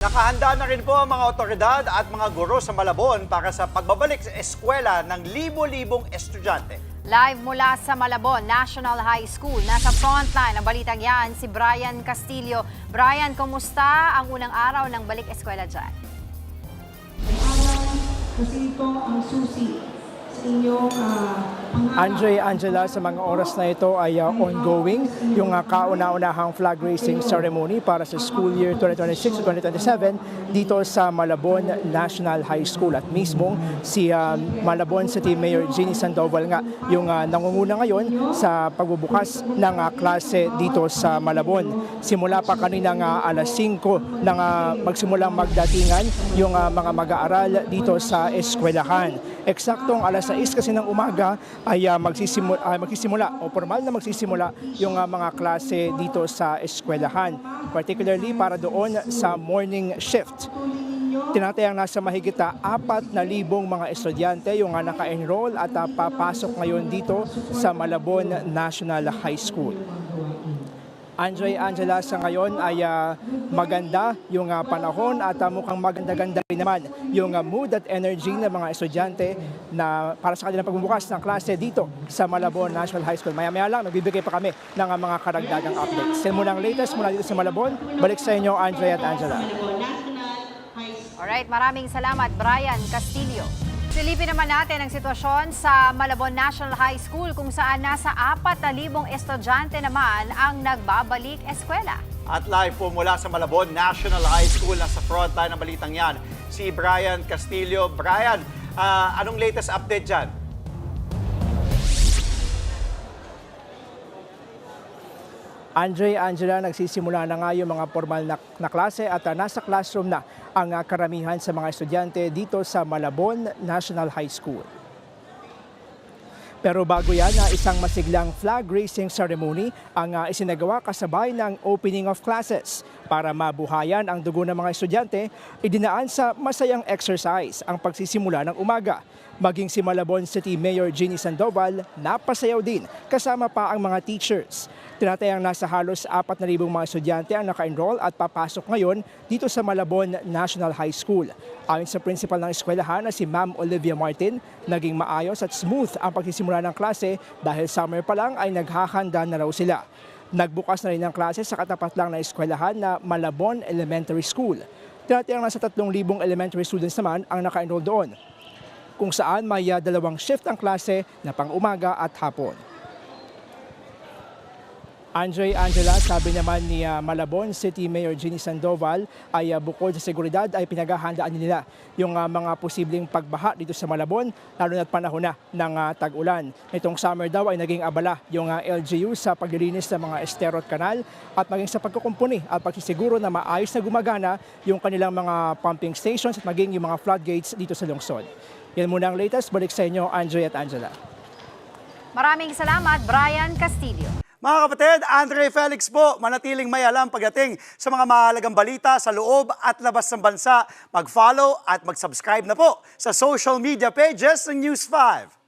Nakahanda na rin po ang mga otoridad at mga guro sa Malabon para sa pagbabalik sa eskwela ng libo-libong estudyante. Live mula sa Malabon National High School, nasa frontline ang balitang yan si Brian Castillo. Brian, kumusta ang unang araw ng balik eskwela dyan? Kasi ito ang susi sa inyong Andre, Angela, sa mga oras na ito ay ongoing yung kauna-unahang flag raising ceremony para sa school year 2026-2027 dito sa Malabon National High School. At mismong si Malabon City Mayor Jeannie Sandoval nga yung nangunguna ngayon sa pagbubukas ng klase dito sa Malabon. Simula pa kaninang alas 5 nang magsimulang magdatingan yung mga mag-aaral dito sa eskwelahan. Eksaktong alas 6 kasi ng umaga ay magsisimula o formal na magsisimula yung mga klase dito sa eskwelahan. Particularly para doon sa morning shift. Tinatayang nasa mahigit 4,000 mga estudyante yung naka-enroll at papasok ngayon dito sa Malabon National High School. Andre, Angela, sa ngayon ay maganda yung panahon at mukhang maganda-ganda rin naman yung mood at energy ng mga estudyante na para sa kanilang pagbubukas ng klase dito sa Malabon National High School. Maya-maya lang, magbibigay pa kami ng mga karagdagang updates. Yan muna ang latest mula dito sa Malabon. Balik sa inyo, Andre at Angela. Alright, maraming salamat Brian Castillo. Silipin naman natin ang sitwasyon sa Malabon National High School kung saan nasa 4,000 estudyante naman ang nagbabalik eskwela. At live po mula sa Malabon National High School, nasa frontline ng balitang yan, si Brian Castillo. Brian, anong latest update dyan? Andre, Angela, nagsisimula na nga yung mga formal na klase at nasa classroom na ang karamihan sa mga estudyante dito sa Malabon National High School. Pero bago yan, isang masiglang flag raising ceremony ang isinagawa kasabay ng opening of classes. Para mabuhayan ang dugo ng mga estudyante, idinaan sa masayang exercise ang pagsisimula ng umaga. Maging si Malabon City Mayor Jeannie Sandoval, napasayaw din kasama pa ang mga teachers. Tinatayang nasa halos 4,000 mga estudyante ang naka-enroll at papasok ngayon dito sa Malabon National High School. Ayon sa principal ng eskwelahan na si Ma'am Olivia Martin, naging maayos at smooth ang pagsisimula ng klase dahil summer pa lang ay naghahanda na raw sila. Nagbukas na rin ang klase sa katapat lang na eskwelahan na Malabon Elementary School. Tinatayang nasa 3,000 elementary students naman ang naka-enroll doon, kung saan may 2 shift ang klase na pang-umaga at hapon. Andre, Angela, sabi naman ni Malabon City Mayor Jeannie Sandoval ay bukod sa seguridad ay pinaghahandaan nila yung mga posibleng pagbaha dito sa Malabon, lalo na't panahon na ng tag-ulan. Itong summer daw ay naging abala yung LGU sa paglilinis ng mga estero at kanal at maging sa pagkukumpuni at pagsisiguro na maayos na gumagana yung kanilang mga pumping stations at maging yung mga floodgates dito sa lungsod. Yan muna ang latest. Balik sa inyo, Andre at Angela. Maraming salamat Brian Castillo. Mga kapatid, Andre Felix po, manatiling may alam pagdating sa mga mahalagang balita sa loob at labas ng bansa. Mag-follow at mag-subscribe na po sa social media pages ng News 5.